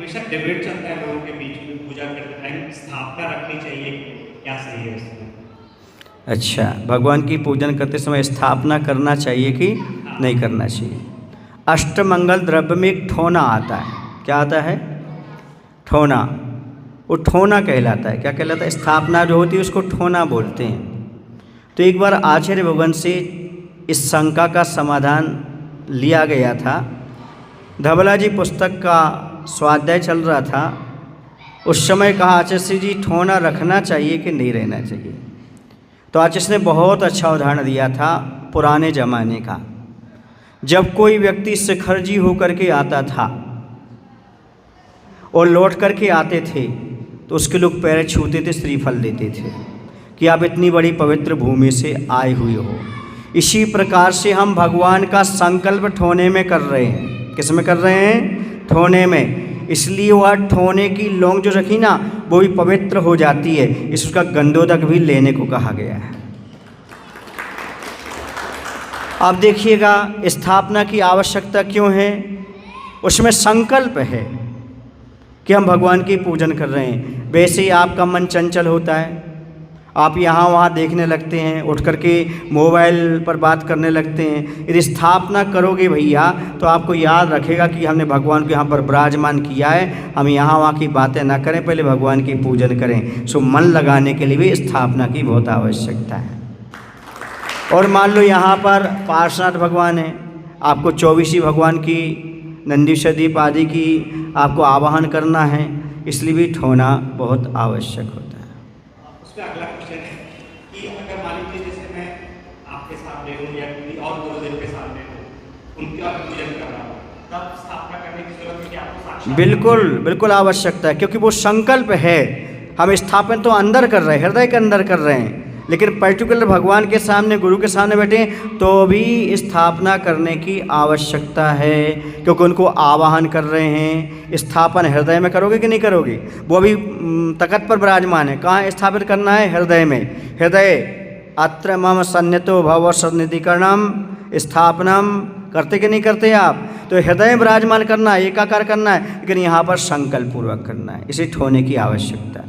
हमेशा डिबेट चलता है लोगों के बीच में पूजा करते टाइम स्थापना रखनी चाहिए, क्या सही है उसमें? अच्छा, भगवान की पूजन करते समय स्थापना करना चाहिए कि नहीं करना चाहिए? अष्टमंगल द्रव्य में एक ठोना आता है। क्या आता है? ठोना। वो ठोना कहलाता है। क्या कहलाता है? स्थापना जो होती है उसको ठोना बोलते हैं। तो एक बार आचार्य भगवान से इस शंका का समाधान लिया गया था। धवला जी पुस्तक का स्वाध्याय चल रहा था। उस समय कहा आचार्य जी ठोना रखना चाहिए कि नहीं रहना चाहिए? तो आचार्य ने बहुत अच्छा उदाहरण दिया था पुराने ज़माने का। जब कोई व्यक्ति शिखरजी होकर के आता था और लौट करके आते थे तो उसके लोग पैर छूते थे, श्रीफल देते थे कि आप इतनी बड़ी पवित्र भूमि से आए हुए हो। इसी प्रकार से हम भगवान का संकल्प ठोने में कर रहे हैं। किस में कर रहे हैं? ठोने में। इसलिए वह ठोने की लौंग जो रखी ना वो भी पवित्र हो जाती है। इसका गंधोदक भी लेने को कहा गया है। अब देखिएगा स्थापना की आवश्यकता क्यों है? उसमें संकल्प है कि हम भगवान की पूजन कर रहे हैं। वैसे ही आपका मन चंचल होता है, आप यहाँ वहाँ देखने लगते हैं, उठ करके मोबाइल पर बात करने लगते हैं। यदि स्थापना करोगे भैया तो आपको याद रखेगा कि हमने भगवान को यहाँ पर विराजमान किया है, हम यहाँ वहाँ की बातें ना करें, पहले भगवान की पूजन करें। सो मन लगाने के लिए भी स्थापना की बहुत आवश्यकता है। और मान लो यहाँ पर पार्श्वनाथ भगवान है, आपको 24 भगवान की नंदीश्वरदीप आदि की आपको आवाहन करना है, इसलिए भी ठोना बहुत आवश्यक होता है। उसमें अगला क्वेश्चन है कि अगर मान लीजिए जैसे मैं आपके सामने हूँ या किसी और गुरुदेव के सामने हूँ, उनका पूजन कर रहा हूँ, तब स्थापना करने की जरूरत है कि आपको साक्षात? बिल्कुल बिल्कुल आवश्यकता है, क्योंकि वो संकल्प है। हम स्थापना तो अंदर कर रहे हैं, हृदय के अंदर कर रहे हैं, लेकिन पर्टिकुलर भगवान के सामने, गुरु के सामने बैठे तो भी स्थापना करने की आवश्यकता है, क्योंकि उनको आवाहन कर रहे हैं। स्थापन हृदय में करोगे कि नहीं करोगे? वो अभी तख्त पर विराजमान है, कहाँ स्थापित करना है? हृदय में। हृदय अत्र मम सन्नितो भव सन्निधिकरणम स्थापनम करते कि नहीं करते आप? तो हृदय में विराजमान करना है, एकाकार करना है, लेकिन यहाँ पर संकल्प पूर्वक करना है। इसे ठोने की आवश्यकता है।